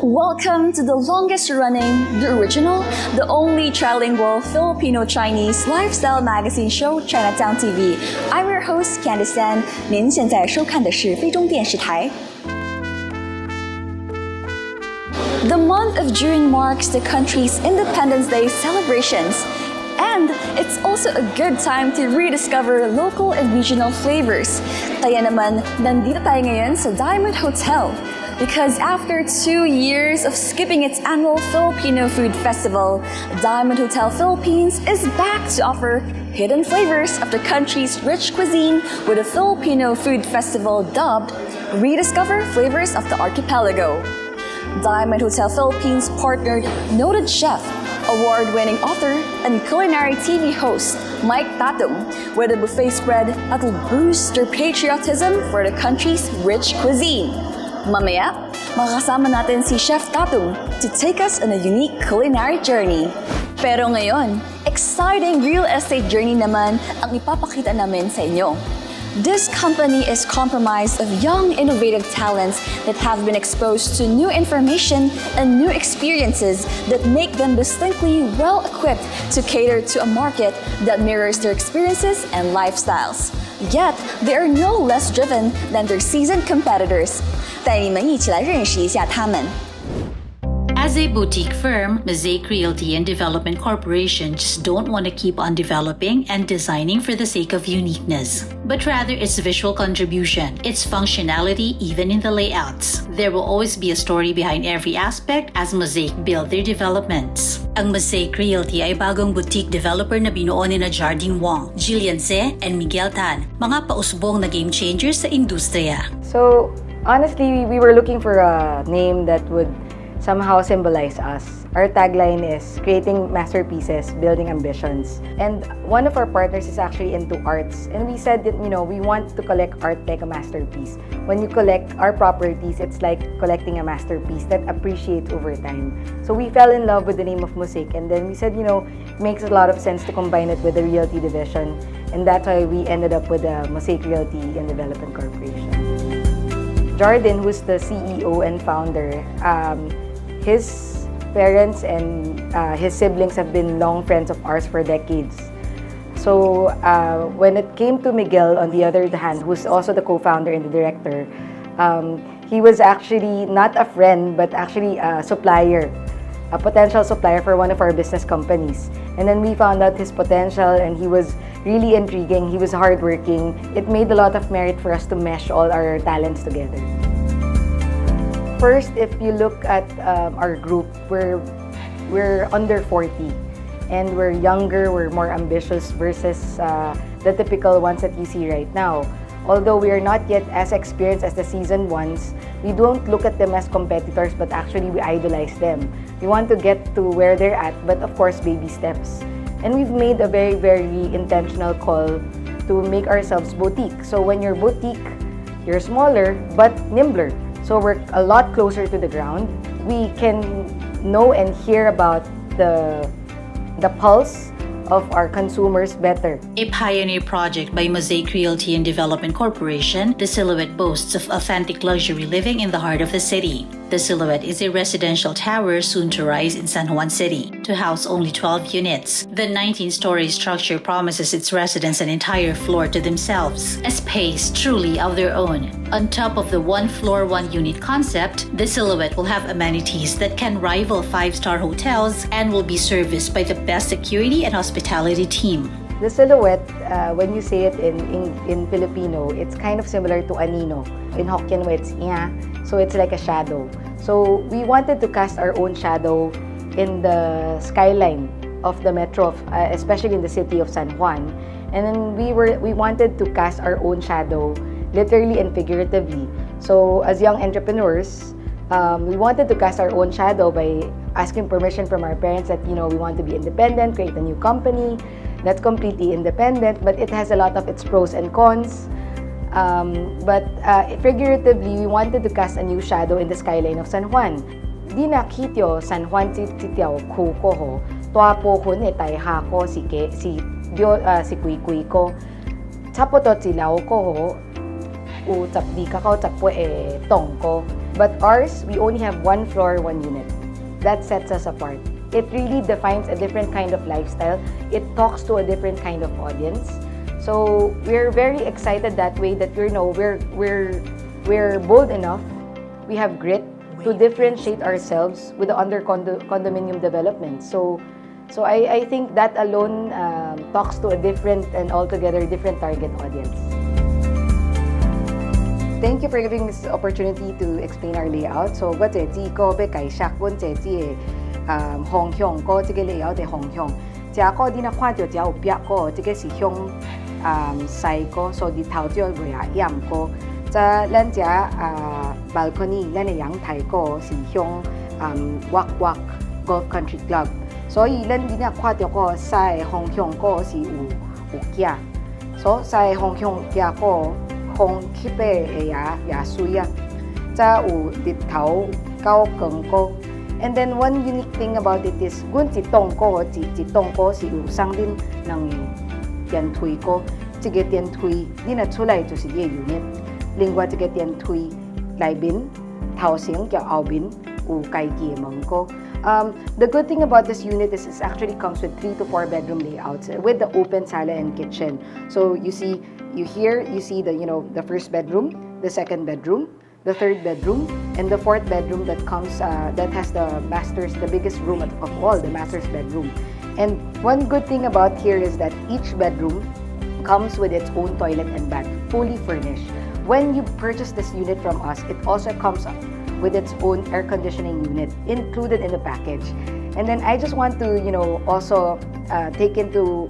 Welcome to the longest running, the original, the only trilingual Filipino-Chinese lifestyle magazine show, Chinatown TV. I'm your host, Candice Tan. 您现在收看的是非中电视台。The month of June marks the country's Independence Day celebrations. And it's also a good time to rediscover local and regional flavors. Kaya naman, nandito tayo ngayon sa Diamond Hotel. Because after 2 years of skipping its annual Filipino Food Festival, Diamond Hotel Philippines is back to offer hidden flavors of the country's rich cuisine with a Filipino Food Festival dubbed Rediscover Flavors of the Archipelago. Diamond Hotel Philippines partnered noted chef, award-winning author, and culinary TV host Mike Tatung with a buffet spread that will boost their patriotism for the country's rich cuisine. Mamaya, makakasama natin si Chef Tatung to take us on a unique culinary journey. Pero ngayon, exciting real estate journey naman ang ipapakita namin sa inyo. This company is comprised of young, innovative talents that have been exposed to new information and new experiences that make them distinctly well-equipped to cater to a market that mirrors their experiences and lifestyles. Yet, they are no less driven than their seasoned competitors. 带你们一起来认识一下他们。As a boutique firm, Mosaic Realty Development Corporation just don't want to keep on developing and designing for the sake of uniqueness, but rather its visual contribution, its functionality, even in the layouts. There will always be a story behind every aspect as Mosaic build their developments. Ang Mosaic Realty ay bagong boutique developer na binuo ni Jardin Wong, Jillian Sze, and Miguel Tan, mga pausbong na game changers sa industriya. So, honestly, we were looking for a name that would somehow symbolize us. Our tagline is creating masterpieces, building ambitions. And one of our partners is actually into arts. And we said that, we want to collect art like a masterpiece. When you collect our properties, it's like collecting a masterpiece that appreciates over time. So we fell in love with the name of Mosaic. And then we said, it makes a lot of sense to combine it with the realty division. And that's why we ended up with the Mosaic Realty Development Corporation. Jardin, who's the CEO and founder, his parents and his siblings have been long friends of ours for decades. So when it came to Miguel, on the other hand, who's also the co-founder and the director, he was actually not a friend, but actually a supplier, a potential supplier for one of our business companies. And then we found out his potential, and he was really intriguing. He was hardworking. It made a lot of merit for us to mesh all our talents together. First, if you look at our group, we're under 40, and we're younger, we're more ambitious versus the typical ones that you see right now. Although we are not yet as experienced as the seasoned ones, we don't look at them as competitors, but actually we idolize them. We want to get to where they're at, but of course, baby steps. And we've made a very, very intentional call to make ourselves boutique. So when you're boutique, you're smaller, but nimbler. So we're a lot closer to the ground. We can know and hear about the pulse of our consumers better. A pioneer project by Mosaic Realty Development Corporation, the Silhouette boasts of authentic luxury living in the heart of the city. The Silhouette is a residential tower soon to rise in San Juan City, to house only 12 units. The 19-story structure promises its residents an entire floor to themselves, a space truly of their own. On top of the one-floor, one-unit concept, the Silhouette will have amenities that can rival 5-star hotels and will be serviced by the best security and hospitality team. The Silhouette, when you say it in Filipino, it's kind of similar to anino. In Hokkien, it's nya, so it's like a shadow. So we wanted to cast our own shadow in the skyline of the metro, especially in the city of San Juan. And then we wanted to cast our own shadow, literally and figuratively. So as young entrepreneurs, we wanted to cast our own shadow by asking permission from our parents that, we want to be independent, create a new company that's completely independent, but it has a lot of its pros and cons. But figuratively, we wanted to cast a new shadow in the skyline of San Juan. Di nakityo San Juan titiao kuko ho, tuapo ko ne tay hako si kui kui ko, tapo to tilao ko ho, u tap di kakao tapo tong ko. But ours, we only have 1 floor, 1 unit. That sets us apart. It really defines a different kind of lifestyle. It talks to a different kind of audience. So we're very excited that way that we're bold enough. We have grit to differentiate ourselves with the condominium development. So I think that alone talks to a different and altogether different target audience. Thank you for giving this opportunity to explain our layout. So, what is it? Ko be kai shak bun je ji Hong Kong ko 这个 layout 的 Hong Kong. 只個啲那看到只有壁個，這個是向西個，所以頭就會啊陰個。這咱只balcony， 咱嘅陽台個是向Wak Wak Golf Country Club。所以咱啲那看到個西方向個是有架，所以西方向架個。風起嘅也水啊，即有日頭夠光個。And then one unique thing about it is，阮一棟個是有上面兩電梯個，這個電梯你若出來就是你嘅unit。另外一個電梯內面頭前叫後面有家己嘅門個。The good thing about this unit is it actually comes with 3 to 4 bedroom layouts with the open sala and kitchen. So you see the first bedroom, the second bedroom, the third bedroom, and the fourth bedroom that comes that has the biggest room of all, the master's bedroom. And one good thing about here is that each bedroom comes with its own toilet and bath, fully furnished. When you purchase this unit from us, it also comes with its own air conditioning unit included in the package. And then I just want to also take into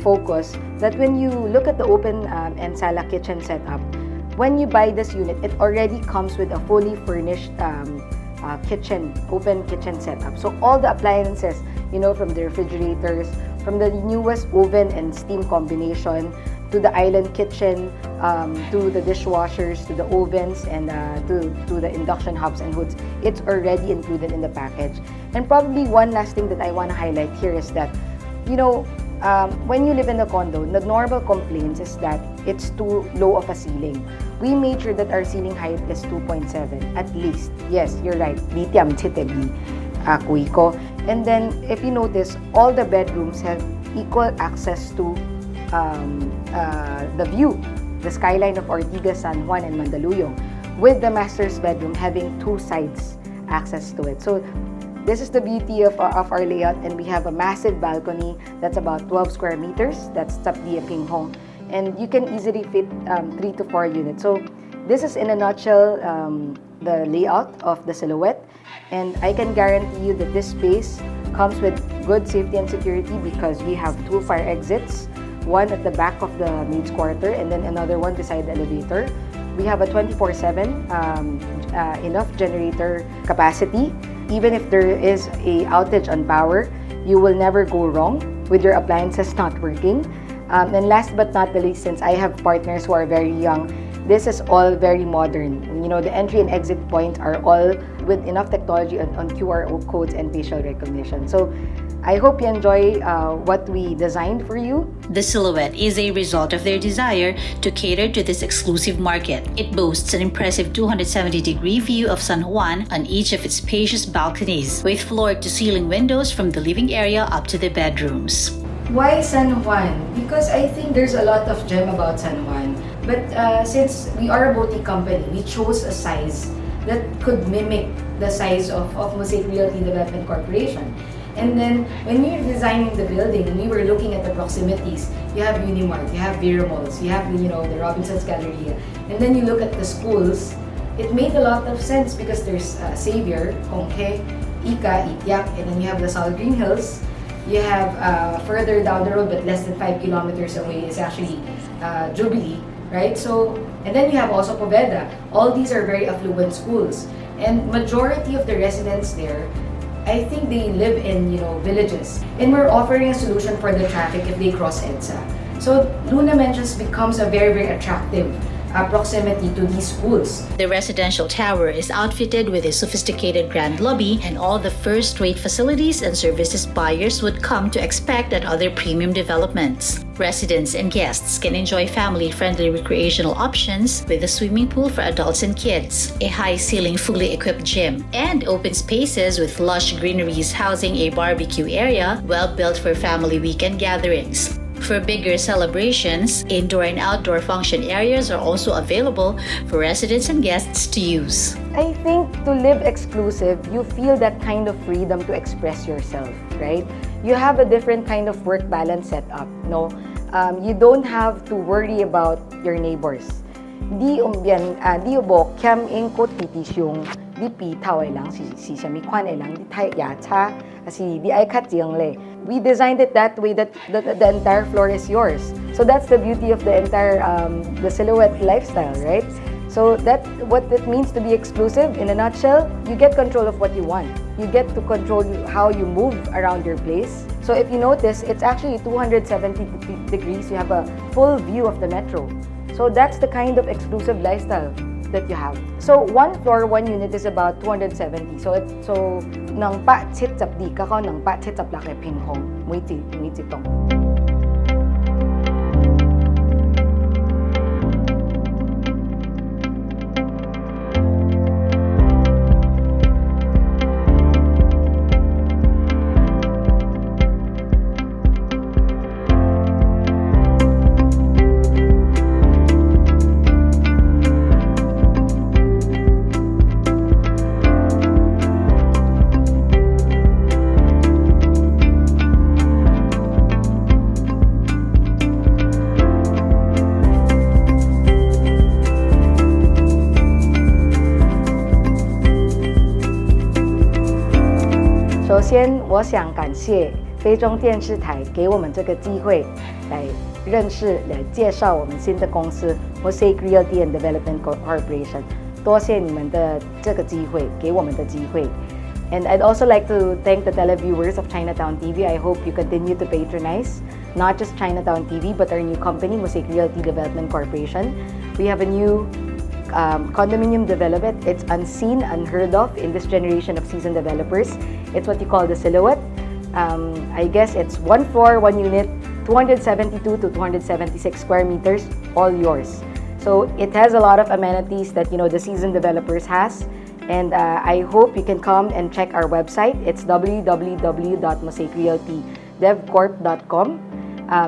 focus that when you look at the open and sala kitchen setup, when you buy this unit, it already comes with a fully furnished open kitchen setup. So all the appliances, from the refrigerators, from the newest oven and steam combination, to the island kitchen, to the dishwashers, to the ovens, and to the induction hobs and hoods, it's already included in the package. And probably one last thing that I want to highlight here is that, when you live in a condo, the normal complaints is that it's too low of a ceiling. We made sure that our ceiling height is 2.7 at least. Yes, you're right. And then if you notice, all the bedrooms have equal access to the view, the skyline of Ortigas, San Juan, and Mandaluyong, with the master's bedroom having 2 sides access to it. So this is the beauty of our layout, and we have a massive balcony that's about 12 square meters. That's Tapdia King Hong, and you can easily fit 3 to 4 units. So this is in a nutshell the layout of the silhouette, and I can guarantee you that this space comes with good safety and security because we have 2 fire exits, one at the back of the maid's quarter and then another one beside the elevator. We have a 24/7 enough generator capacity. Even if there is a outage on power, you will never go wrong with your appliances not working. And last but not the least, since I have partners who are very young, this is all very modern. The entry and exit points are all with enough technology on QR codes and facial recognition. So I hope you enjoy what we designed for you. The silhouette is a result of their desire to cater to this exclusive market. It boasts an impressive 270-degree view of San Juan on each of its spacious balconies, with floor-to-ceiling windows from the living area up to the bedrooms. Why San Juan? Because I think there's a lot of gem about San Juan. But since we are a boutique company, we chose a size that could mimic the size of Mosaic Realty Development Corporation. And then when we were designing the building and we were looking at the proximities, you have Unimart, you have Vera Malls, you have the Robinson's Galleria, and then you look at the schools, it made a lot of sense because there's Xavier, Honghe, Ika, Itiak, and then you have LaSalle Green Hills. You have further down the road, but less than 5 kilometers away, is actually Jubilee, right? So, and then you have also Poveda. All these are very affluent schools, and majority of the residents there, I think they live in villages, and we're offering a solution for the traffic if they cross EDSA. So Luna Mentions becomes a very, very attractive proximity to these schools. The residential tower is outfitted with a sophisticated grand lobby and all the first-rate facilities and services buyers would come to expect at other premium developments. Residents and guests can enjoy family-friendly recreational options with a swimming pool for adults and kids, a high-ceiling fully equipped gym, and open spaces with lush greeneries housing a barbecue area well-built for family weekend gatherings. For bigger celebrations, indoor and outdoor function areas are also available for residents and guests to use. I think to live exclusive, you feel that kind of freedom to express yourself, right? You have a different kind of work balance set up, no? You don't have to worry about your neighbors. Di ubo kiam ing ko titis yung di pi tawai lang si siya mi kwan lang di tai ya cha si di ai kat jiang le. We designed it that way that the entire floor is yours. So that's the beauty of the entire the Silhouette lifestyle, right? So that's what it means to be exclusive. In a nutshell, you get control of what you want. You get to control how you move around your place. So if you notice, it's actually 270 degrees. You have a full view of the metro. So that's the kind of exclusive lifestyle that you have. So one floor, one unit is about 270. So nang pa chit chap di ka ko nang pa chit chap la kay ping hong mui chi tong. 首先，我想感谢非中电视台给我们这个机会来认识、来介绍我们新的公司 Mosaic Realty Development Corporation。多谢你们的这个机会，给我们的机会。And I'd also like to thank the televiewers of Chinatown TV. I hope you continue to patronize not just Chinatown TV but our new company, Mosaic Realty Development Corporation. We have a new condominium development. It's unseen, unheard of in this generation of seasoned developers. It's what you call the Silhouette. I guess it's one floor, one unit, 272 to 276 square meters, all yours. So it has a lot of amenities that the seasoned developers has. And I hope you can come and check our website. It's www.mosaicrealtydevcorp.com.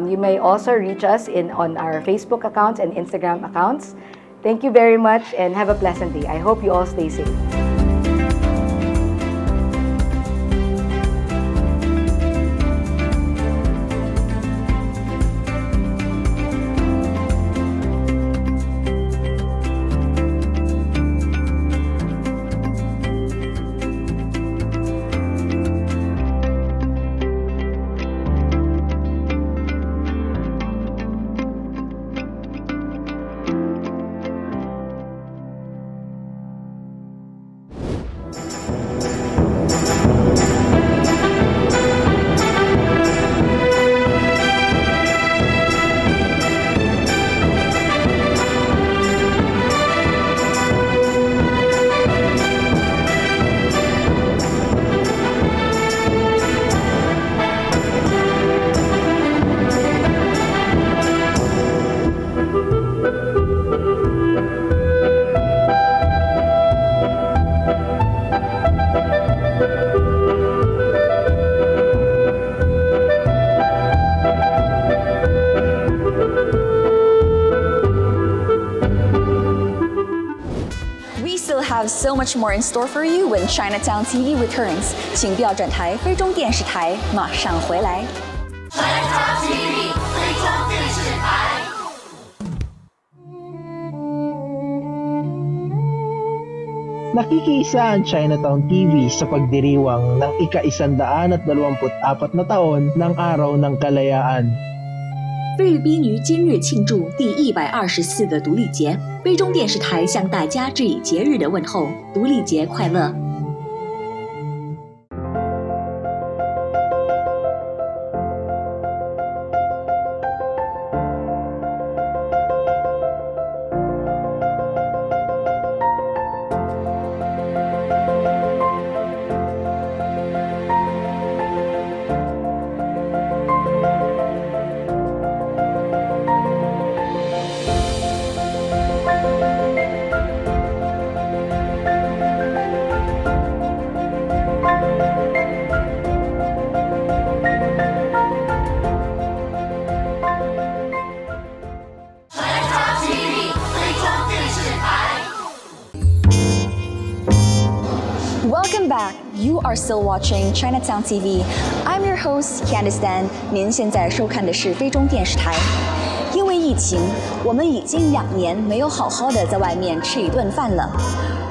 You may also reach us on our Facebook accounts and Instagram accounts. Thank you very much and have a pleasant day. I hope you all stay safe. Have so much more in store for you when Chinatown TV returns. 请不要转台，非中电视台马上回来。Chinatown TV， 非中电视台。Nakikiisa ang Chinatown TV sa pagdiriwang ng ika-124 na taon ng Araw ng Kalayaan. 菲律宾于今日庆祝第124的独立节，非中电视台向大家致以节日的问候，独立节快乐！ Welcome back. You are still watching Chinatown TV. I'm your host Candice Tan. 您现在收看的是非中电视台。因为疫情，我们已经2年没有好好的在外面吃一顿饭了。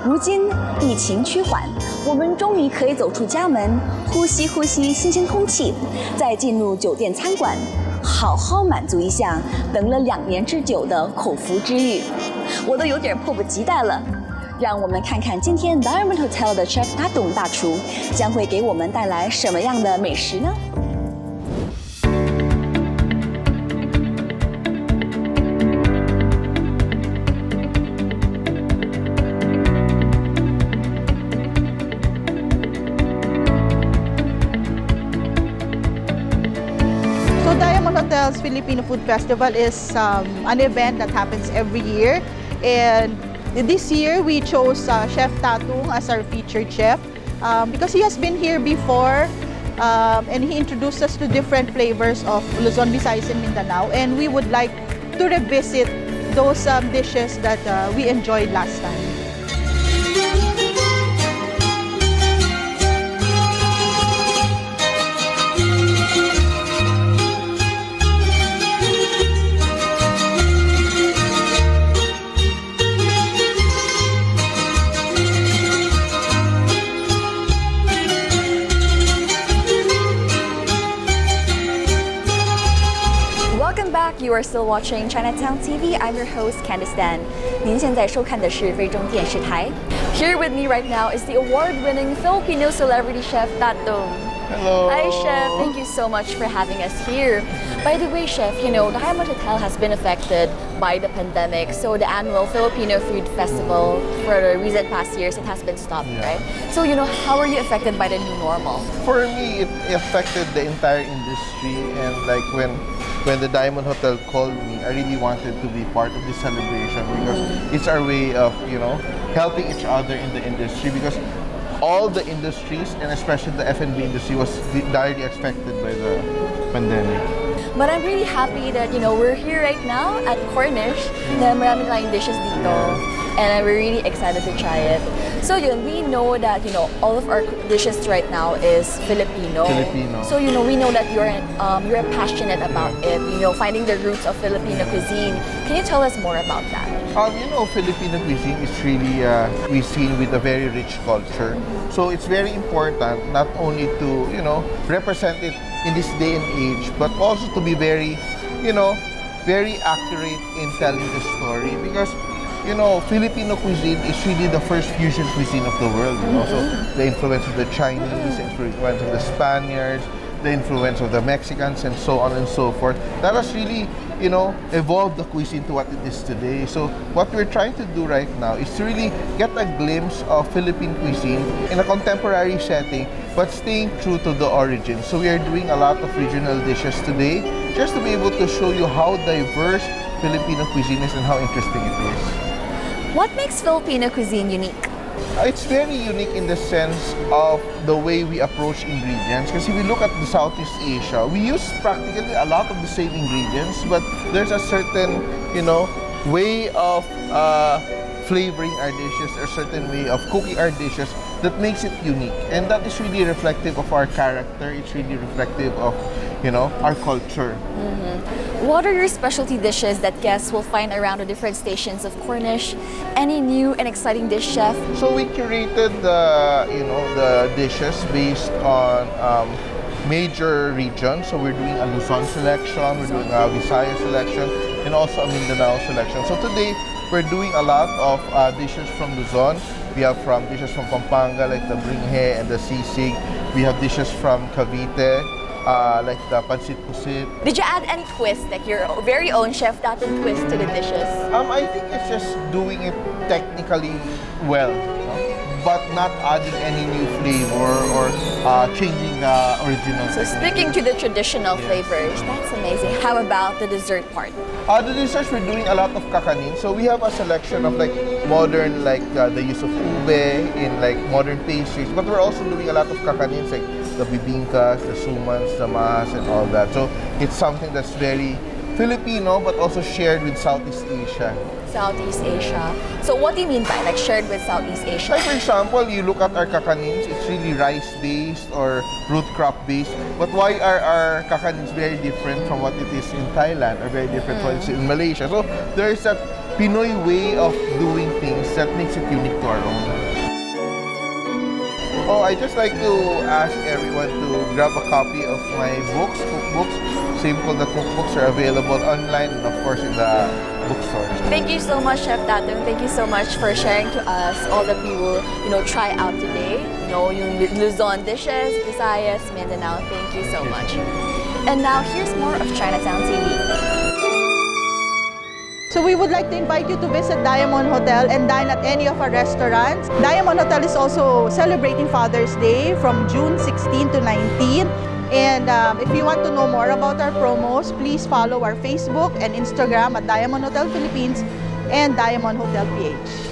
如今疫情趋缓，我们终于可以走出家门，呼吸新鲜空气，再进入酒店餐馆，好好满足一下等了2年之久的口福之欲。我都有点迫不及待了。让我们看看今天 Diamond Hotel 的 Chef Tatung 大厨将会给我们带来什么样的美食呢？ Diamond Hotel's Filipino Food Festival is an event that happens every year, and this year we chose Chef Tatung as our featured chef because he has been here before and he introduced us to different flavors of Luzon, Visayas and Mindanao, and we would like to revisit those dishes that we enjoyed last time. You are still watching Chinatown TV. I'm your host Candice Tan. 您现在收看的是非中电视台。Here with me right now is the award-winning Filipino celebrity chef Tatung. Hello. Hi, Chef. Thank you so much for having us here. By the way, Chef, you know, Diamond Hotel has been affected by the pandemic, so the annual Filipino Food Festival for the recent past years, it has been stopped, right? So, you know, how are you affected by the new normal? For me, it affected the entire industry, and like when the Diamond Hotel called me, I really wanted to be part of this celebration because it's our way of, you know, helping each other in the industry, because all the industries, and especially the F&B industry, was direly affected by the pandemic. But I'm really happy that, you know, we're here right now at Corniche. Na maraming tayong dishes dito. And we're really excited to try it. So yun, we know that, you know, all of our dishes right now is Filipino. So, you know, we know that you're passionate about it, you know, finding the roots of Filipino cuisine. Can you tell us more about that? You know, Filipino cuisine is really a cuisine with a very rich culture. So it's very important not only to, you know, represent it in this day and age, but also to be very, you know, very accurate in telling the story, because you know, Filipino cuisine is really the first fusion cuisine of the world, you know. So the influence of the Chinese, the influence of the Spaniards, the influence of the Mexicans, and so on and so forth. That has really, you know, evolved the cuisine to what it is today. So what we're trying to do right now is to really get a glimpse of Philippine cuisine in a contemporary setting, but staying true to the origin. So we are doing a lot of regional dishes today, just to be able to show you how diverse Filipino cuisine is and how interesting it is. What makes Filipino cuisine unique? It's very unique in the sense of the way we approach ingredients. Because if we look at the Southeast Asia, we use practically a lot of the same ingredients, but there's a certain, you know, way of flavoring our dishes, a certain way of cooking our dishes that makes it unique. And that is really reflective of our character. It's really reflective of, you know, our culture. What are your specialty dishes that guests will find around the different stations of Corniche? Any new and exciting dish, Chef? So we curated the, you know, the dishes based on major regions. So we're doing a Luzon selection, we're doing a Visayas selection, and also a Mindanao selection. So today we're doing a lot of dishes from Luzon. We have dishes from Pampanga, like the bringhe and the sisig. We have dishes from Cavite, like the pancit pusit. Did you add any twist, like your very own Chef Tatung twist to the dishes? I think it's just doing it technically well, but not adding any new flavor or changing the original. So sticking to the traditional flavors, that's amazing. How about the dessert part? The desserts, we're doing a lot of kakanin. So we have a selection of like modern, like the use of ube in like modern pastries, but we're also doing a lot of kakanins, like the bibingkas, the sumans, the mas, and all that. So it's something that's very Filipino but also shared with Southeast Asia. Southeast Asia. So what do you mean by like shared with Southeast Asia? Like for example, you look at our kakanins, it's really rice-based or root crop-based. But why are our kakanins very different from what it is in Thailand or very different from what it is in Malaysia? So there's that Pinoy way of doing things that makes it unique to our own. Oh, I just like to ask everyone to grab a copy of my books, cookbooks. Simple, the cookbooks are available online and of course in the bookstores. Thank you so much, Chef Tatung. Thank you so much for sharing to us all that we will, try out today. Yung Luzon dishes, Visayas, Mindanao. Thank you so much. And now here's more of Chinatown TV. So we would like to invite you to visit Diamond Hotel and dine at any of our restaurants. Diamond Hotel is also celebrating Father's Day from June 16 to 19. And if you want to know more about our promos, please follow our Facebook and Instagram at Diamond Hotel Philippines and Diamond Hotel PH.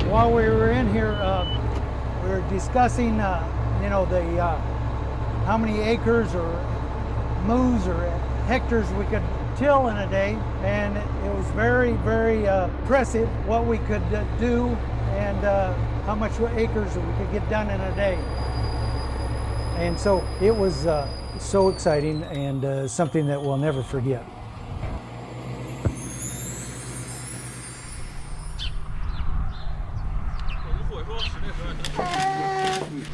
While we were in here, we were discussing, how many acres or moos or hectares we could till in a day, and it was very, very impressive what we could do and how much acres we could get done in a day. And so it was so exciting and something that we'll never forget.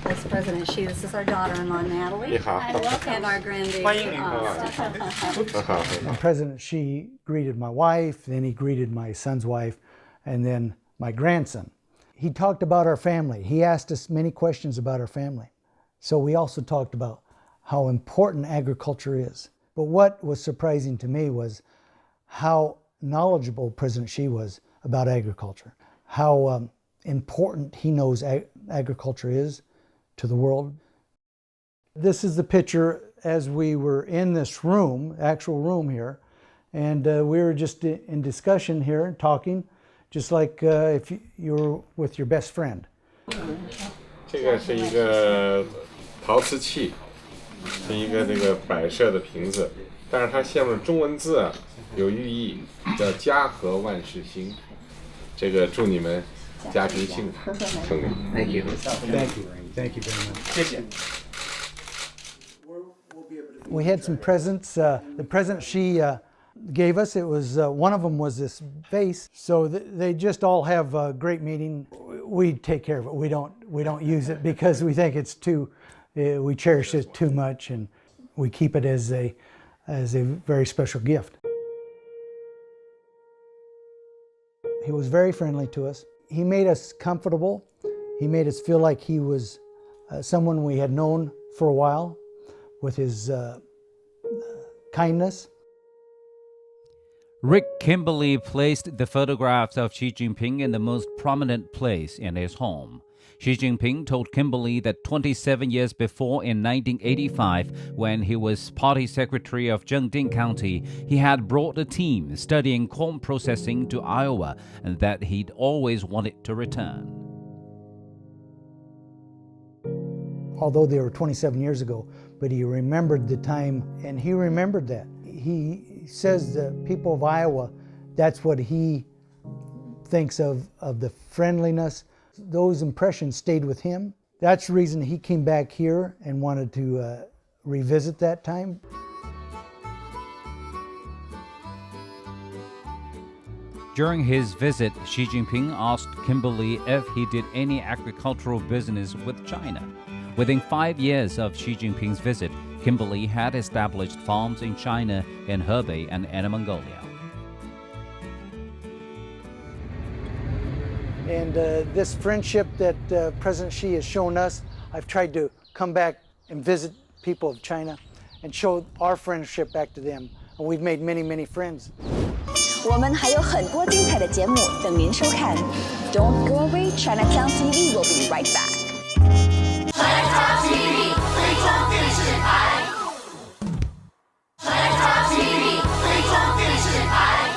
Vice President Sze, this is our daughter-in-law Natalie, and our grandbaby. President Sze greeted my wife, then he greeted my son's wife, and then my grandson. He talked about our family. He asked us many questions about our family. So we also talked about how important agriculture is. But what was surprising to me was how knowledgeable President Sze was about agriculture, how important he knows agriculture is to the world. This is the picture as we were in this room, actual room here, and we were just in discussion here and talking, just like if you were with your best friend. 这个是一个陶瓷器，是一个这个摆设的瓶子，但是它下面中文字啊有寓意，叫家和万事兴。这个祝你们家庭幸福，胜利。Thank you. Thank you. Thank you very much. 谢谢。We had some presents. The present she gave us. It was one of them was this vase. So they just all have a great meaning. We take care of it. We don't use it because we think it's too. We cherish it too much, and we keep it as a very special gift. He was very friendly to us. He made us comfortable. He made us feel like he was someone we had known for a while with his kindness. Rick Kimberly placed the photographs of Xi Jinping in the most prominent place in his home. Xi Jinping told Kimberly that 27 years before, in 1985, when he was party secretary of Jardin County, he had brought a team studying corn processing to Iowa and that he'd always wanted to return. Although they were 27 years ago, but he remembered the time, and he remembered that. He says the people of Iowa, that's what he thinks of the friendliness. Those impressions stayed with him. That's the reason he came back here and wanted to revisit that time. During his visit, Xi Jinping asked Kimberly if he did any agricultural business with China. Within 5 years of Xi Jinping's visit, Kimberly had established farms in China, in Hebei, and Inner Mongolia. And this friendship that President Xi has shown us, I've tried to come back and visit people of China and show our friendship back to them. And we've made many, many friends. 我们还有很多精彩的节目等您收看。Don't go away, Chinatown TV will be right back. Chinatown TV 最终电视台。Chinatown TV 最终电视台。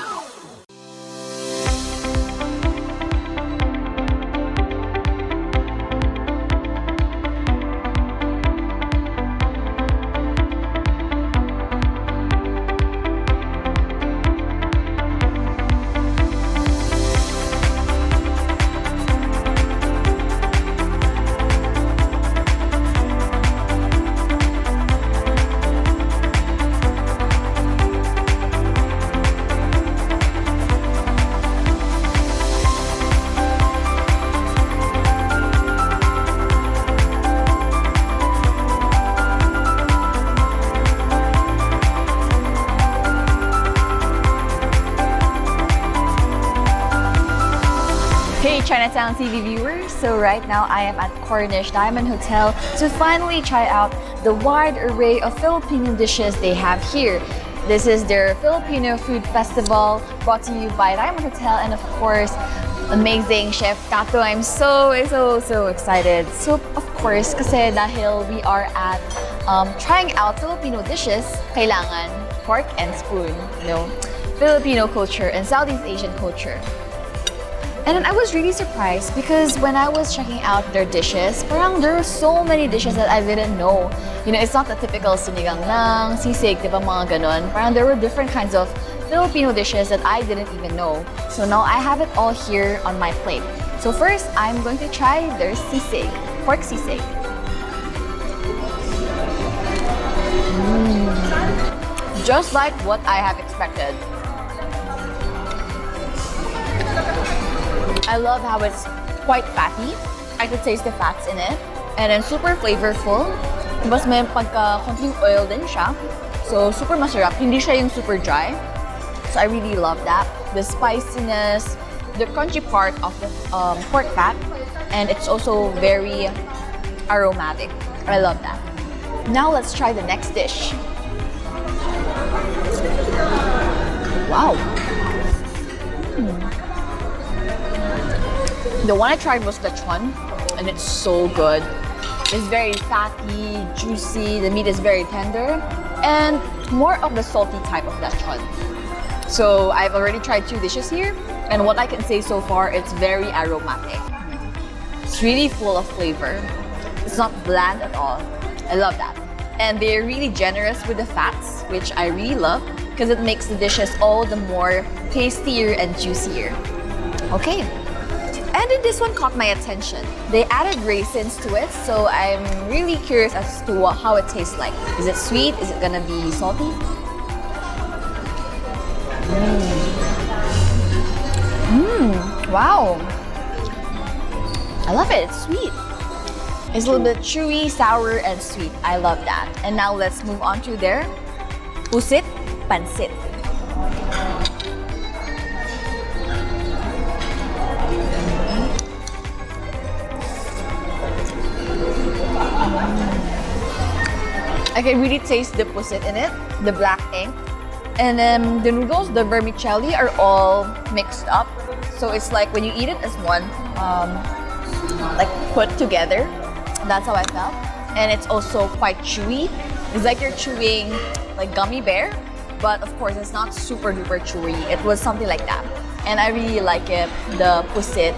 Hey Chinatown TV viewers, so right now I am at Corniche Diamond Hotel to finally try out the wide array of Filipino dishes they have here. This is their Filipino Food Festival brought to you by Diamond Hotel and of course amazing Chef Tatung. I'm so excited. So of course, kasi dahil we are at trying out Filipino dishes, kailangan fork and spoon, you know, Filipino culture and Southeast Asian culture. And then I was really surprised because when I was checking out their dishes, parang there were so many dishes that I didn't know. You know, it's not the typical sinigang lang, sisig, diba mga ganon. Parang there were different kinds of Filipino dishes that I didn't even know. So now I have it all here on my plate. So first, I'm going to try their sisig, pork sisig. Just like what I have expected. I love how it's quite fatty. I could taste the fats in it. And then super flavorful. Tapos may pagka-konting oil din siya. So super masarap. Hindi siya yung super dry. So I really love that. The spiciness, the crunchy part of the pork fat. And it's also very aromatic. I love that. Now let's try the next dish. Wow. The one I tried was lechon, and it's so good. It's very fatty, juicy, the meat is very tender, and more of the salty type of lechon. So I've already tried 2 dishes here, and what I can say so far, it's very aromatic. It's really full of flavor. It's not bland at all. I love that. And they're really generous with the fats, which I really love, because it makes the dishes all the more tastier and juicier. Okay. And then this one caught my attention. They added raisins to it, so I'm really curious as to how it tastes like. Is it sweet? Is it gonna be salty? Wow. I love it, it's sweet. It's a little bit chewy, sour, and sweet. I love that. And now let's move on to their pusit pansit. I can really taste the pusit in it, the black ink. And then the noodles, the vermicelli are all mixed up. So it's like when you eat it as one, like put together. That's how I felt. And it's also quite chewy. It's like you're chewing like gummy bear, but of course it's not super duper chewy. It was something like that. And I really like it, the pusit.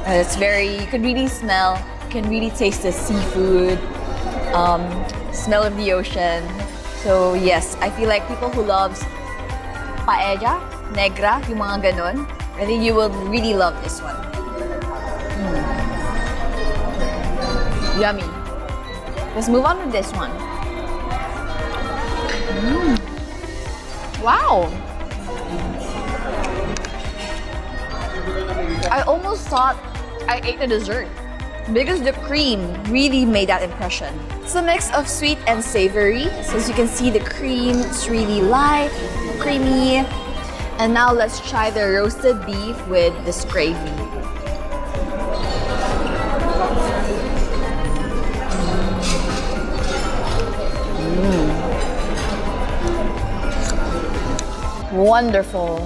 It's very, you can really smell, you can really taste the seafood. Smell of the ocean. So yes, I feel like people who loves paella, negra, yung mga ganon, I think you will really love this one. Yummy. Let's move on to this one. Wow. I almost thought I ate a dessert because the cream really made that impression. It's a mix of sweet and savory. So as you can see, the cream is really light, creamy. And now let's try the roasted beef with this gravy. Wonderful.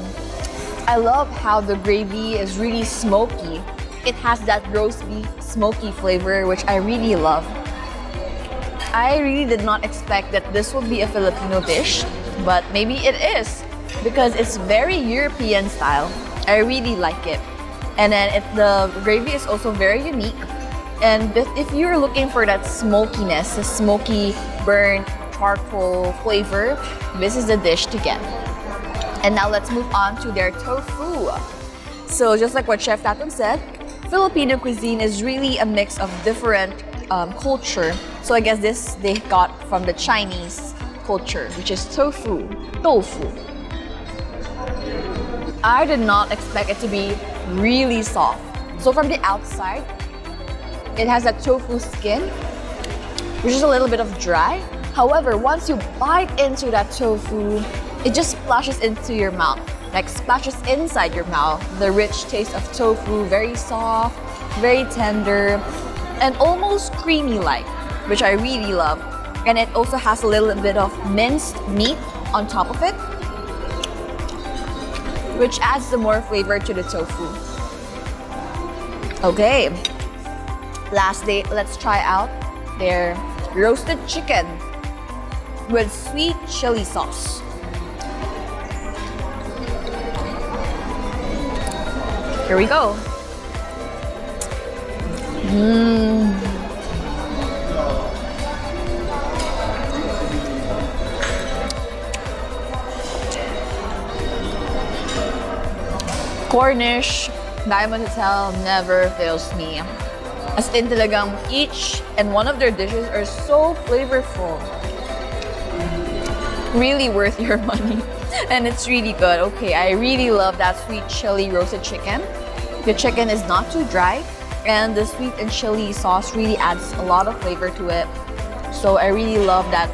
I love how the gravy is really smoky. It has that roast beef smoky flavor, which I really love. I really did not expect that this would be a Filipino dish, but maybe it is because it's very European style. I really like it. And then the gravy is also very unique. And if you're looking for that smokiness, the smoky, burnt, charcoal flavor, this is the dish to get. And now let's move on to their tofu. So just like what Chef Tatung said, Filipino cuisine is really a mix of different culture. So I guess this they got from the Chinese culture, which is tofu. I did not expect it to be really soft. So from the outside, it has that tofu skin, which is a little bit of dry. However, once you bite into that tofu, it just splashes into your mouth, like splashes inside your mouth. The rich taste of tofu, very soft, very tender, and almost creamy-like, which I really love. And it also has a little bit of minced meat on top of it, which adds some more flavor to the tofu. Okay, lastly, let's try out their roasted chicken with sweet chili sauce. Here we go. Corniche Diamond Hotel never fails me. As in talagang each and one of their dishes are so flavorful. Really worth your money. And it's really good. Okay, I really love that sweet chili roasted chicken. The chicken is not too dry, and the sweet and chili sauce really adds a lot of flavor to it. So I really love that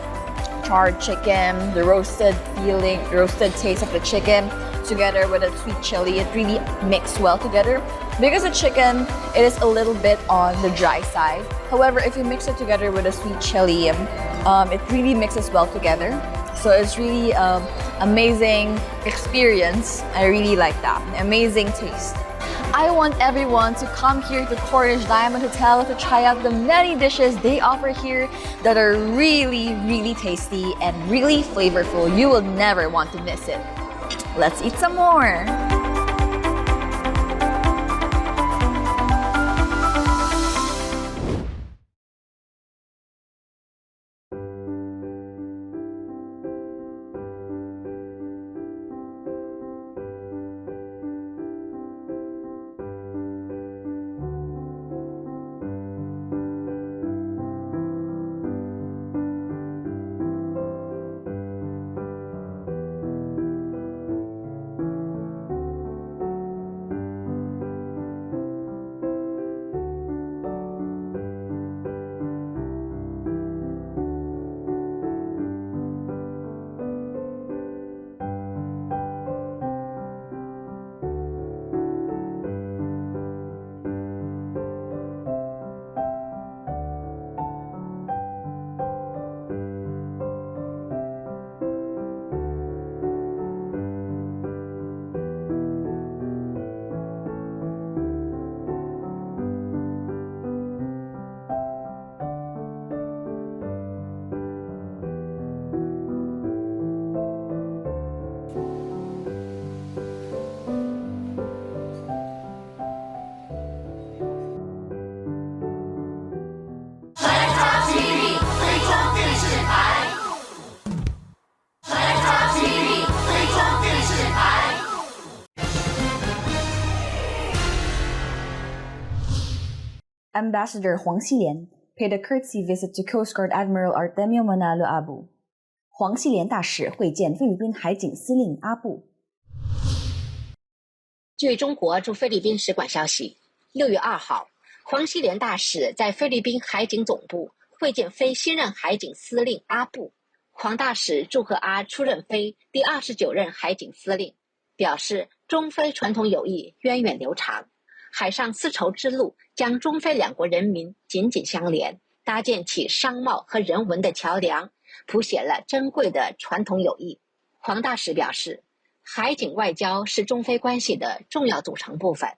charred chicken, the roasted feeling, roasted taste of the chicken together with the sweet chili. It really mixed well together. Because the chicken, it is a little bit on the dry side. However, if you mix it together with the sweet chili, it really mixes well together. So it's really amazing experience. I really like that. Amazing taste. I want everyone to come here to Corniche Diamond Hotel to try out the many dishes they offer here that are really, really tasty and really flavorful. You will never want to miss it. Let's eat some more. Chinatown TV 最终电视台 Chinatown TV 最终电视台 Ambassador Huang Xilian paid a courtesy visit to Coast Guard Admiral Artemio Manalo Abu. 黄锡连大使会见菲律宾海警司令阿布。据中国驻菲律宾使馆消息，6月2号，黄锡联大使在菲律宾海警总部会见菲新任海警司令阿布。黄大使祝贺阿出任菲第29任海警司令，表示中菲传统友谊源远流长，海上丝绸之路将中菲两国人民紧紧相连，搭建起商贸和人文的桥梁，谱写了珍贵的传统友谊。黄大使表示，海警外交是中菲关系的重要组成部分。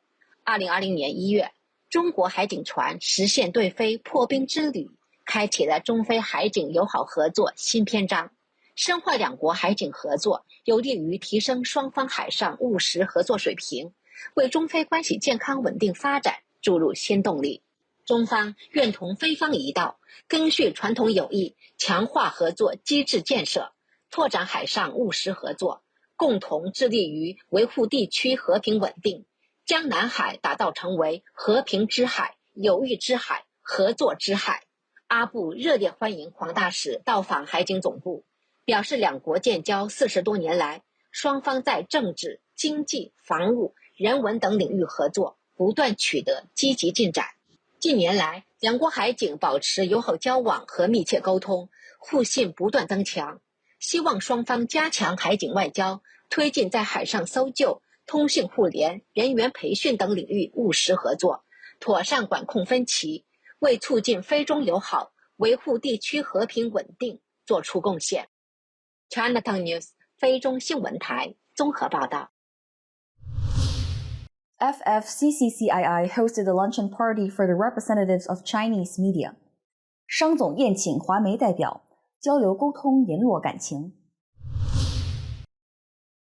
2020年1月，中国海警船实现对菲破冰之旅，开启了中菲海警友好合作新篇章。深化两国海警合作，有利于提升双方海上务实合作水平，为中菲关系健康稳定发展注入新动力。中方愿同菲方一道，根续传统友谊，强化合作机制建设，拓展海上务实合作，共同致力于维护地区和平稳定，将南海打造成为和平之海、友谊之海、合作之海。阿布热烈欢迎黄大使到访海警总部，表示两国建交40多年来，双方在政治、经济、防务、人文等领域合作不断取得积极进展。近年来，两国海警保持友好交往和密切沟通，互信不断增强。希望双方加强海警外交，推进在海上搜救、通信互联、人员培训等领域务实合作，妥善管控分歧，为促进菲中友好、维护地区和平稳定作出贡献。Chinatown News 菲中新闻台综合报道。FFCCCII hosted a luncheon party for the representatives of Chinese media. 商总宴请华媒代表，交流沟通，联络感情。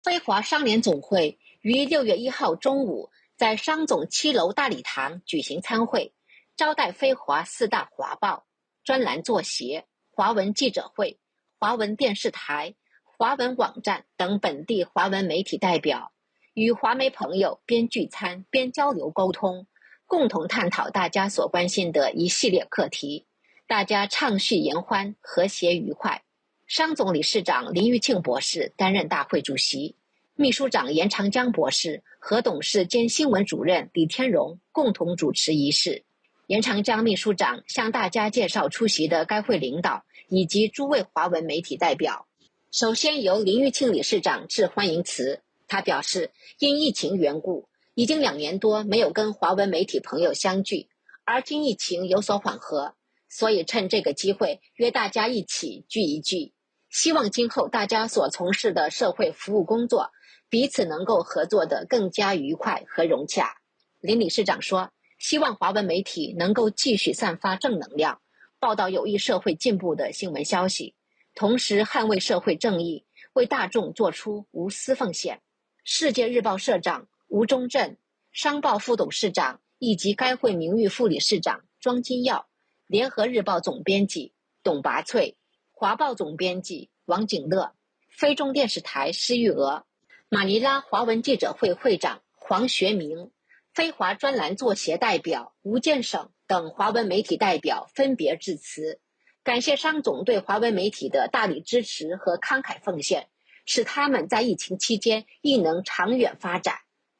菲华商联总会于6月1号中午在商总7楼大礼堂举行参会，招待菲华4大华报、专栏作协、华文记者会、华文电视台、华文网站等本地华文媒体代表，与华媒朋友边聚餐边交流沟通，共同探讨大家所关心的一系列课题，大家畅叙言欢，和谐愉快。商总理事长林玉庆博士担任大会主席，秘书长严长江博士和董事兼新闻主任李天荣共同主持仪式。严长江秘书长向大家介绍出席的该会领导以及诸位华文媒体代表。首先由林玉庆理事长致欢迎词，他表示，因疫情缘故，已经2年多没有跟华文媒体朋友相聚，而今疫情有所缓和，所以趁这个机会约大家一起聚一聚，希望今后大家所从事的社会服务工作，彼此能够合作得更加愉快和融洽。林理事长说，希望华文媒体能够继续散发正能量，报道有益社会进步的新闻消息，同时捍卫社会正义，为大众做出无私奉献。世界日报社长吴忠镇、商报副董事长以及该会名誉副理事长庄金耀、联合日报总编辑董拔萃、华报总编辑王景乐、非中电视台施玉娥、马尼拉华文记者会会长黄学明、非华专栏作协代表吴建省等华文媒体代表分别致辞，感谢商总对华文媒体的大力支持和慷慨奉献，使他们在疫情期间亦能长远发展。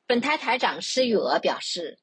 本台台长施玉娥表示，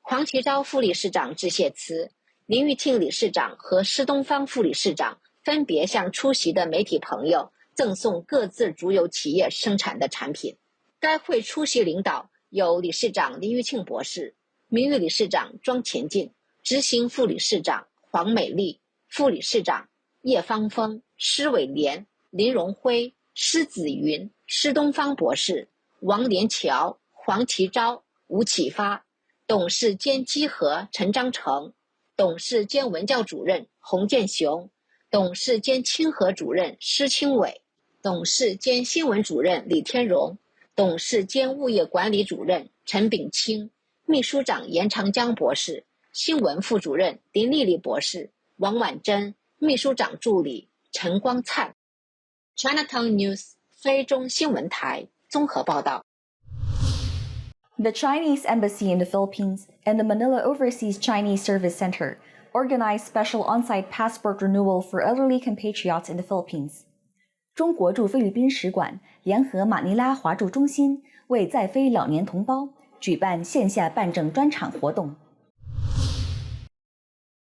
黄其昭副理事长致谢词，林玉庆理事长和施东方副理事长分别向出席的媒体朋友赠送各自主有企业生产的产品。该会出席领导有理事长林玉庆博士、名誉理事长庄前进、执行副理事长黄美丽、副理事长叶芳峰、施伟莲、林荣辉、施子云、施东方博士、王连桥、黄其昭、吴启发，董事兼稽核陈章成，董事兼文教主任洪建雄，董事兼清河主任施清伟。董事兼新闻主任李天荣，董事兼物业管理主任陈炳清，秘书长严长江博士，新闻副主任林丽丽博士，王婉珍，秘书长助理陈光灿。Chinatown News 非中新闻台综合报道。The Chinese Embassy in the Philippines and the Manila Overseas Chinese Service Center organized special on-site passport renewal for elderly compatriots in the Philippines. 中国驻菲律宾使馆联合马尼拉华驻中心为在菲老年同胞举办线下办证专场活动。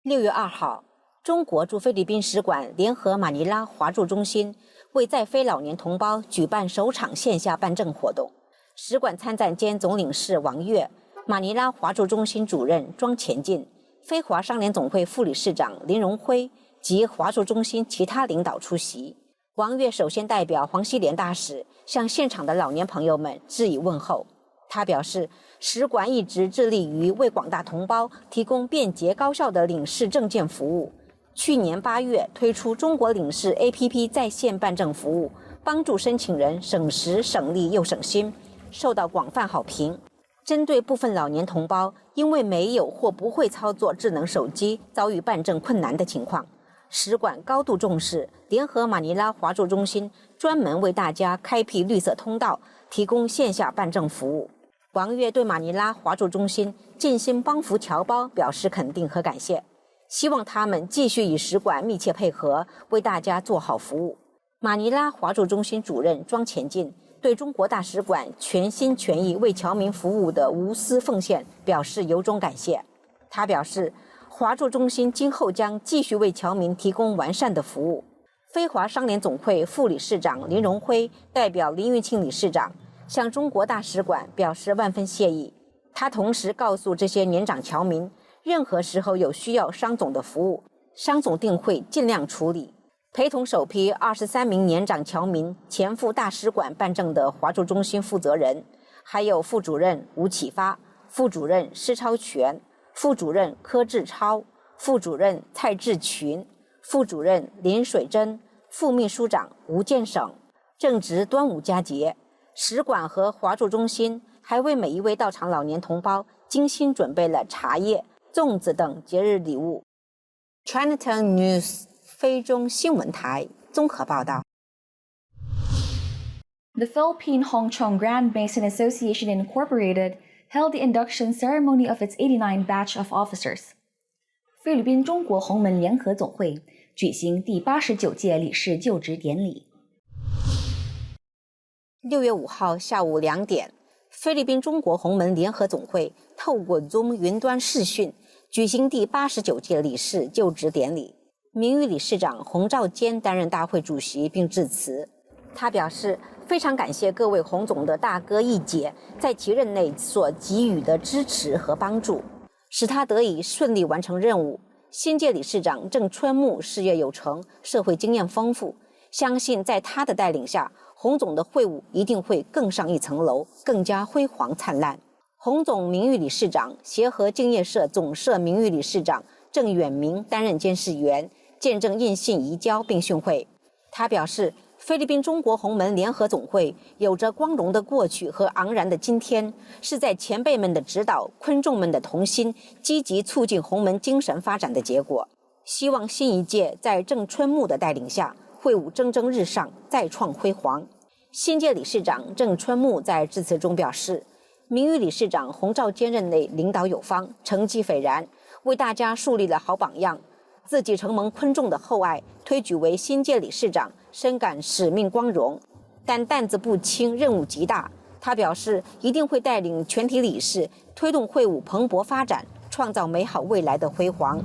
6月2号，中国驻菲律宾使馆联合马尼拉华驻中心为在菲老年同胞举办首场线下办证活动。使馆参赞兼总领事王悦、马尼拉华驻中心主任庄前进、非华商联总会副理事长林荣辉及华驻中心其他领导出席。王悦首先代表黄希濂大使向现场的老年朋友们致以问候。他表示，使馆一直致力于为广大同胞提供便捷高效的领事证件服务。去年8月推出中国领事 APP 在线办证服务，帮助申请人省时省力又省心，受到广泛好评。针对部分老年同胞因为没有或不会操作智能手机遭遇办证困难的情况，使馆高度重视，联合马尼拉华驻中心专门为大家开辟绿色通道，提供线下办证服务。王悦对马尼拉华驻中心尽心帮扶侨胞表示肯定和感谢，希望他们继续与使馆密切配合，为大家做好服务。马尼拉华驻中心主任庄前进对中国大使馆全心全意为侨民服务的无私奉献表示由衷感谢。他表示，华驻中心今后将继续为侨民提供完善的服务。非华商联总会副理事长林荣辉代表林玉庆理事长向中国大使馆表示万分谢意。他同时告诉这些年长侨民，任何时候有需要商总的服务，商总定会尽量处理。陪同首批23名年长侨民前赴大使馆办证的华驻中心负责人，还有副主任吴启发、副主任施超全、副主任柯志超、副主任蔡志群、副主任林水珍、副秘书长吴建省。正值端午佳节，使馆和华驻中心还为每一位到场老年同胞精心准备了茶叶、粽子等节日礼物。Chinatown News 非中新闻台综合报道。The Philippine Hong Chong Grand Mason Association Incorporated held the induction ceremony of its 89 batch of officers. 菲律宾中国洪门联合总会举行第89届理事就职典礼。6月5号下午2点，菲律宾中国洪门联合总会透过 Zoom 云端视讯举行第89届理事就职典礼。名誉理事长洪兆坚担任大会主席并致辞。他表示，非常感谢各位洪总的大哥义姐在其任内所给予的支持和帮助，使他得以顺利完成任务。新届理事长郑春木事业有成，社会经验丰富，相信在他的带领下，洪总的会务一定会更上一层楼，更加辉煌灿烂。洪总名誉理事长、协和敬业社总社名誉理事长郑远明担任监事员，见证印信移交并训会。他表示，菲律宾中国洪门联合总会有着光荣的过去和昂然的今天，是在前辈们的指导、昆众们的同心，积极促进洪门精神发展的结果。希望新一届在郑春木的带领下，会务蒸蒸日上，再创辉煌。新届理事长郑春木在致辞中表示，名誉理事长洪兆坚任内领导有方，成绩斐然，为大家树立了好榜样。自己承蒙昆众的厚爱，推举为新届理事长，深感使命光荣，但担子不轻，任务极大。他表示，一定会带领全体理事推动会务蓬勃发展，创造美好未来的辉煌。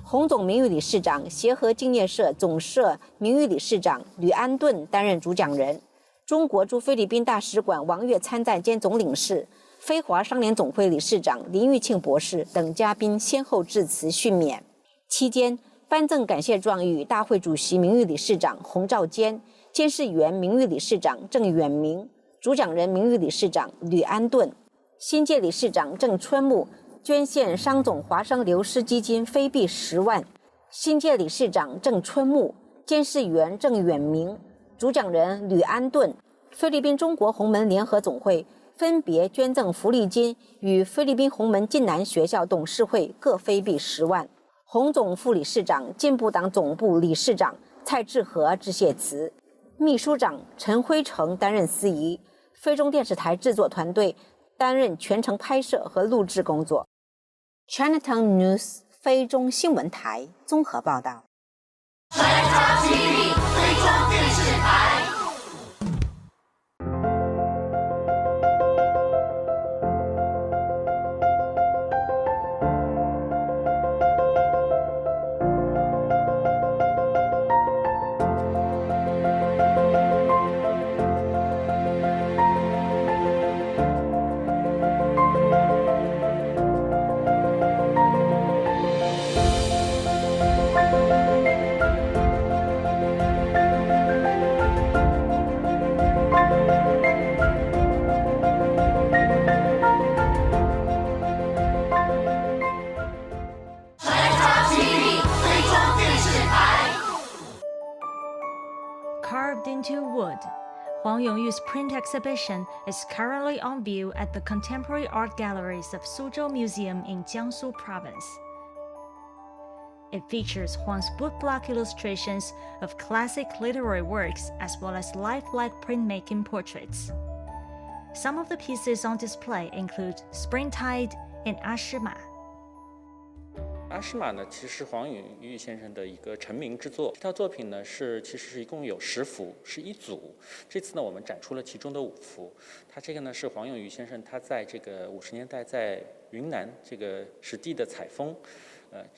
洪总名誉理事长、协和敬业社总社名誉理事长吕安顿担任主讲人。中国驻菲律宾大使馆王悦参赞兼总领事、非华商联总会理事长林玉庆博士等嘉宾先后致辞训勉。期间，颁赠感谢状与大会主席名誉理事长洪兆坚、监事员名誉理事长郑远明、主讲人名誉理事长吕安顿。新届理事长郑春木捐献商总华商流失基金非币10万。新届理事长郑春木、监事员郑远明、主讲人吕安顿、菲律宾中国洪门联合总会分别捐赠福利金与菲律宾洪门晋南学校董事会各非币10万。洪总副理事长、进步党总部理事长蔡志和致谢词，秘书长陈辉成担任司仪，非中电视台制作团队担任全程拍摄和录制工作。Chinatown News 非中新闻台综合报道。Chinatown TV 非中电视台。Carved into wood, Huang Yongyu's print exhibition is currently on view at the Contemporary Art Galleries of Suzhou Museum in Jiangsu Province. It features Huang's woodblock illustrations of classic literary works as well as lifelike printmaking portraits. Some of the pieces on display include Springtide and Ashima. 阿诗玛呢，其实是黄永玉先生的一个成名之作。这套作品呢，其实一共有10幅，是一组。这次呢，我们展出了其中的5幅。它这个呢是黄永玉先生他在这个50年代在云南这个实地的采风，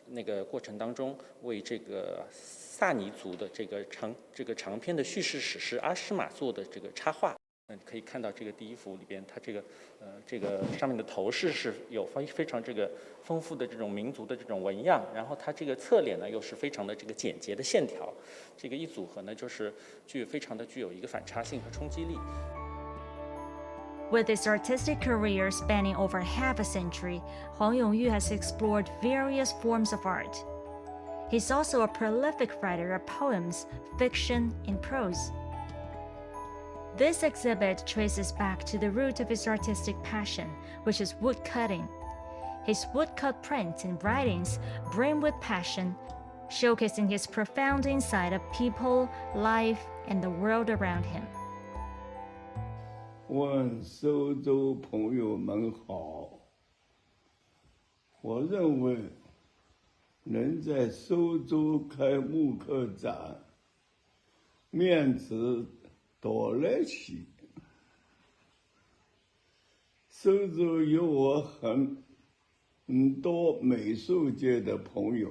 那个过程当中为这个萨尼族的这个长篇的叙事史诗阿诗玛做的这个插画。可以看到这个第1幅里边，它这个上面的头饰是有非常这个丰富的这种民族的这种纹样，然后它这个侧脸呢又是非常的这个简洁的线条，这个一组合呢就是非常的具有一个反差性和冲击力。With his artistic career spanning over half a century, Huang Yongyu has explored various forms of art. He's also a prolific writer of poems, fiction, and prose. This exhibit traces back to the root of his artistic passion, which is woodcutting. His woodcut prints and writings brim with passion, showcasing his profound insight of people, life, and the world around him. 问苏州朋友们好，我认为能在苏州开木刻展，面子多了些。苏州有我很多美术界的朋友，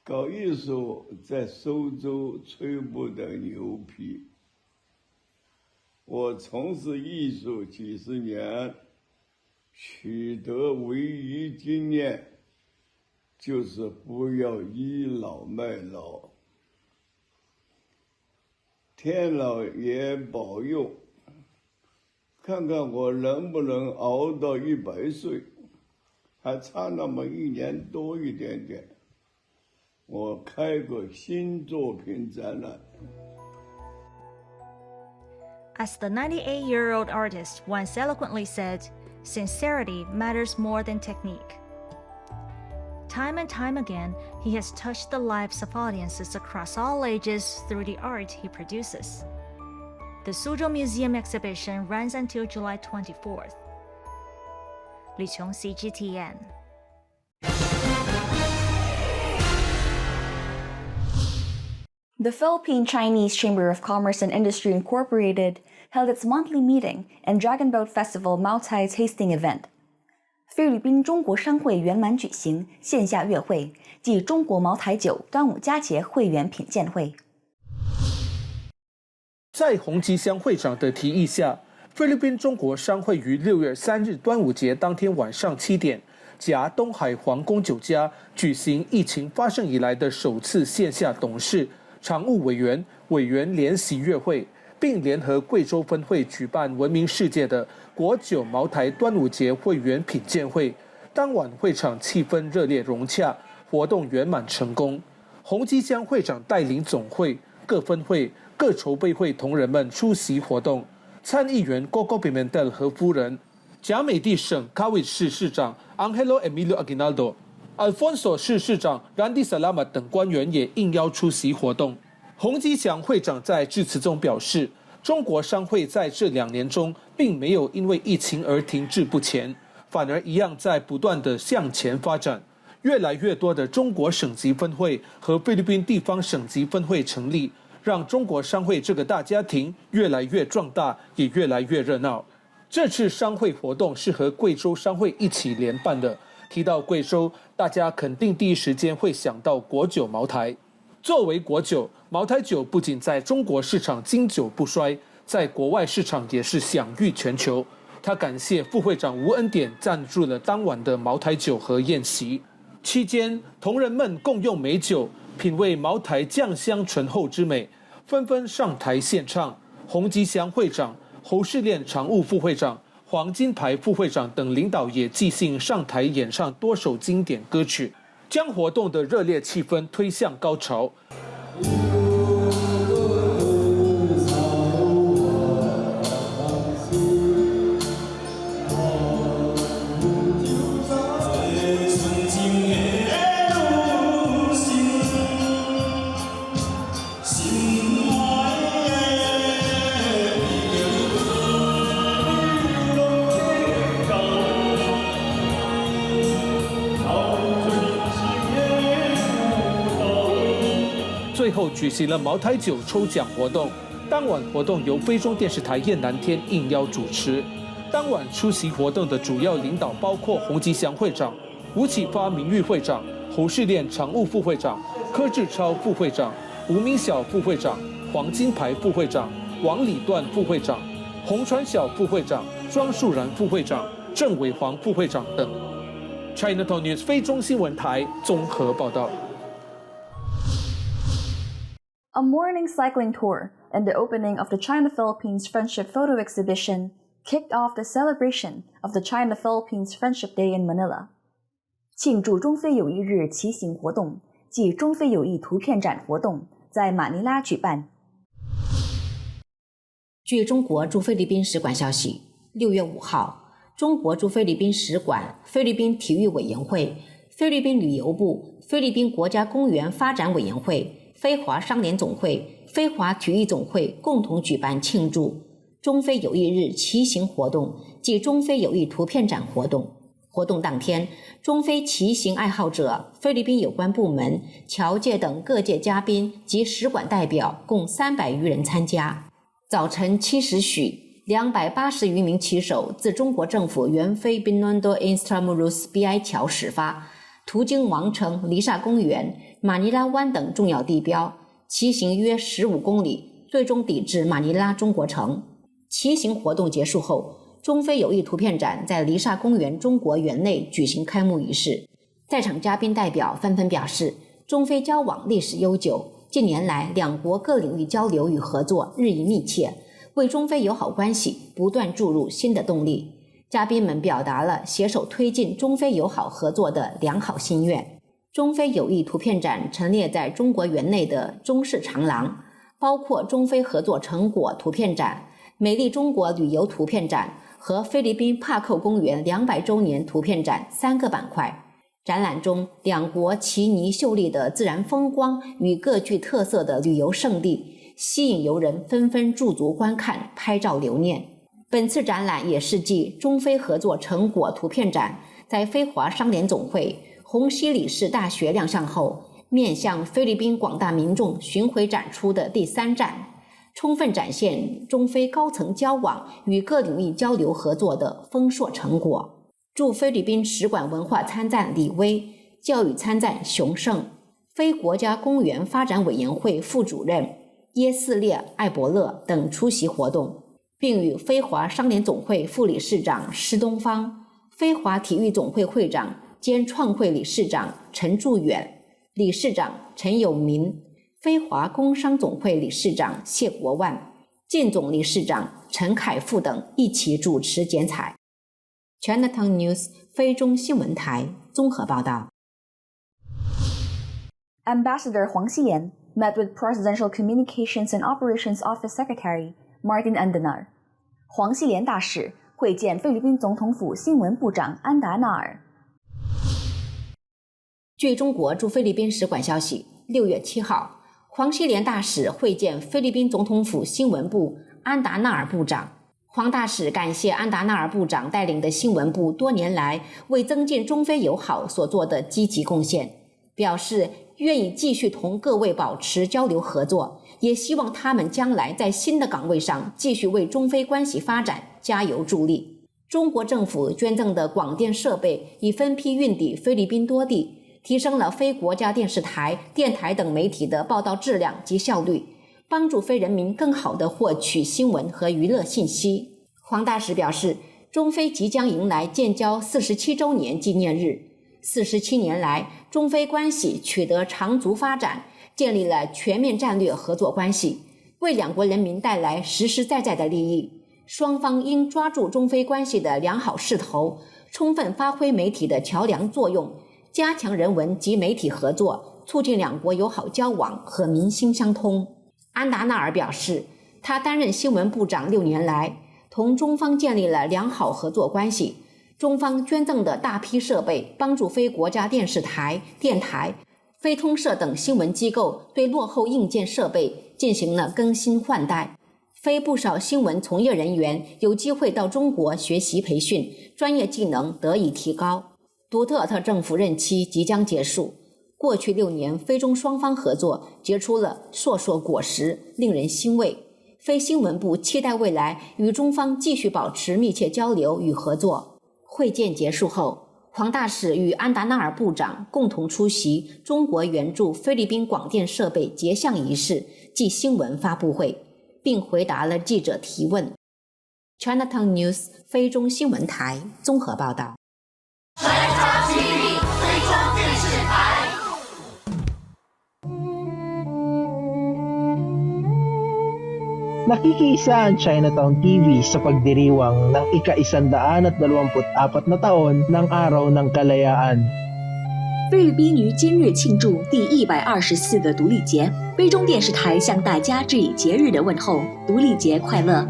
搞艺术在苏州吹不得牛皮。我从事艺术几十年，取得唯一经验就是不要倚老卖老。天老爷保佑，看看我能不能熬到100岁，还差那么1年多一点点。我开个新作品展览。As the 98-year-old artist once eloquently said, sincerity matters more than technique. Time and time again, he has touched the lives of audiences across all ages through the art he produces. The Suzhou Museum exhibition runs until July 24th. Li Qiong, CGTN. The Philippine Chinese Chamber of Commerce and Industry Incorporated held its monthly meeting and Dragon Boat Festival Maotai tasting event. 菲律宾中国商会圆满举行线下月会暨中国茅台酒端午佳节会员品鉴会。在洪吉乡会长的提议下，菲律宾中国商会于6月3日端午节当天晚上7点，夹东海皇宫酒家举行疫情发生以来的首次线下董事、常务委员、委员联席月会，并联合贵州分会举办闻名世界的国酒茅台端午节会员品鉴会。当晚会场气氛热烈融洽，活动圆满成功。洪吉乡会长带领总会各分会、各筹备会同仁们出席活动。参议员 Coco Pimentel 和夫人、甲美地省 Kawit 市市长 Angelo Emilio Aguinaldo、Alfonso 市市长 Randy Salamat 等官员也应邀出席活动。洪吉祥会长在致辞中表示，中国商会在这2年中并没有因为疫情而停滞不前，反而一样在不断地向前发展。越来越多的中国省级分会和菲律宾地方省级分会成立，让中国商会这个大家庭越来越壮大，也越来越热闹。这次商会活动是和贵州商会一起联办的。提到贵州，大家肯定第一时间会想到国酒茅台。作为国酒，茅台酒不仅在中国市场经久不衰，在国外市场也是享誉全球。他感谢副会长吴恩典赞助了当晚的茅台酒和宴席。期间，同仁们共用美酒，品味茅台酱香醇厚之美，纷纷上台献唱。洪吉祥会长、侯世炼常务副会长、黄金牌副会长等领导也即兴上台演唱多首经典歌曲，将活动的热烈气氛推向高潮。最后举行了茅台酒抽奖活动，当晚活动由非中电视台燕南天应邀主持。当晚出席活动的主要领导包括洪吉祥会长、吴启发名誉会长、侯世炼常务副会长、柯志超副会长、吴明晓副会长、黄金牌副会长、王礼段副会长、洪传晓副会长、庄树然副会长、郑伟煌副会长等。Chinatown News 非中新闻台综合报道。A morning cycling tour and the opening of the China-Philippines Friendship Photo Exhibition kicked off the celebration of the China-Philippines Friendship Day in Manila. 庆祝中非友谊日骑行活动暨中非友谊图片展活动在马尼拉举办。据中国驻菲律宾使馆消息，6月5号，中国驻菲律宾使馆、菲律宾体育委员会、菲律宾旅游部、菲律宾国家公园发展委员会、非华商联总会、非华体育总会共同举办庆祝中非友谊日骑行活动暨中非友谊图片展活动。活动当天，中非骑行爱好者、菲律宾有关部门、侨界等各界嘉宾及使馆代表共300余人参加。早晨7时许，280余名骑手自中国政府援非 Binondo Intramuros BI 桥始发，途经王城、黎沙公园、马尼拉湾等重要地标，骑行约15公里，最终抵至马尼拉中国城。骑行活动结束后，中非友谊图片展在黎沙公园中国园内举行开幕仪式。在场嘉宾代表纷纷表示，中非交往历史悠久，近年来两国各领域交流与合作日益密切，为中非友好关系不断注入新的动力。嘉宾们表达了携手推进中非友好合作的良好心愿。中非友谊图片展陈列在中国园内的中式长廊，包括中非合作成果图片展、美丽中国旅游图片展和菲律宾帕寇公园200周年图片展3个板块。展览中，两国奇尼秀丽的自然风光与各具特色的旅游胜地，吸引游人纷纷驻足观看、拍照留念。本次展览也是继中非合作成果图片展在非华商联总会虹吸理事大学亮相后，面向菲律宾广大民众巡回展出的第3站，充分展现中非高层交往与各领域交流合作的丰硕成果。驻菲律宾使馆文化参赞李威、教育参赞熊胜、非国家公园发展委员会副主任耶斯列艾伯勒等出席活动，并与非华商联总会副理事长施东方、非华体育总会会长兼创会理事长陈祝远、理事长陈友民、非华工商总会理事长谢国万、进总理事长陈凯富等一起主持剪彩。Chinatown News 非中新闻台综合报道。Ambassador Huang Xiyan, met with Presidential Communications and Operations Office Secretary Martin Andanar. 黄细莲大使会见菲律宾总统府新闻部长安达纳尔。据中国驻菲律宾使馆消息，6月7号，黄细莲大使会见菲律宾总统府新闻部安达纳尔部长。黄大使感谢安达纳尔部长带领的新闻部多年来为增进中菲友好所做的积极贡献，表示愿意继续同各位保持交流合作，也希望他们将来在新的岗位上继续为中菲关系发展加油助力。中国政府捐赠的广电设备已分批运抵菲律宾多地，提升了非国家电视台、电台等媒体的报道质量及效率，帮助非人民更好地获取新闻和娱乐信息。黄大使表示，中菲即将迎来建交47周年纪念日。47年来，中菲关系取得长足发展，建立了全面战略合作关系，为两国人民带来实实在在的利益。双方应抓住中菲关系的良好势头，充分发挥媒体的桥梁作用，加强人文及媒体合作，促进两国友好交往和民心相通。安达纳尔表示，他担任新闻部长6年来，同中方建立了良好合作关系。中方捐赠的大批设备帮助非国家电视台、电台、非通社等新闻机构对落后硬件设备进行了更新换代。非不少新闻从业人员有机会到中国学习培训，专业技能得以提高。杜特特政府任期即将结束，过去6年非中双方合作结出了硕硕果实，令人欣慰。非新闻部期待未来与中方继续保持密切交流与合作。会见结束后，黄大使与安达纳尔部长共同出席中国援助菲律宾广电设备结项仪式暨新闻发布会，并回答了记者提问。Chinatown News 非中新闻台综合报道。Chinatown TV 非中电视台。Nakikiisa ang Chinatown TV sa pagdiriwang ng ika-124 na taon ng Araw ng Kalayaan. 菲律宾于今日庆祝第124的独立节，非中电视台向大家致以节日的问候，独立节快乐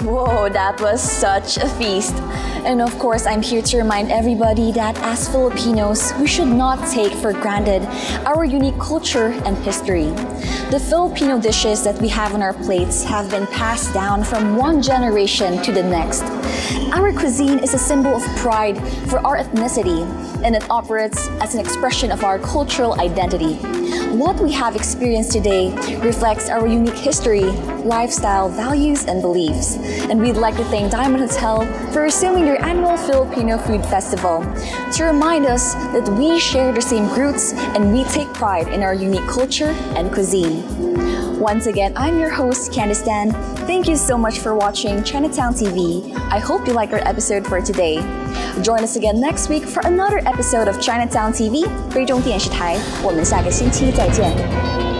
！Whoa, that was such a feast. And of course, I'm here to remind everybody that as Filipinos, we should not take for granted our unique culture and history. The Filipino dishes that we have on our plates have been passed down from one generation to the next. Our cuisine is a symbol of pride for our ethnicity, and it operates as an expression of our cultural identity. What we have experienced today reflects our unique history, lifestyle, values, and beliefs. And we'd like to thank Diamond Hotel for assuming their annual Filipino Food Festival to remind us that we share the same roots and we take pride in our unique culture and cuisine. Once again, I'm your host, Candice Tan. Thank you so much for watching Chinatown TV. I hope you like our episode for today. Join us again next week for another episode of Chinatown TV 非中电视台。我们下个星期再见。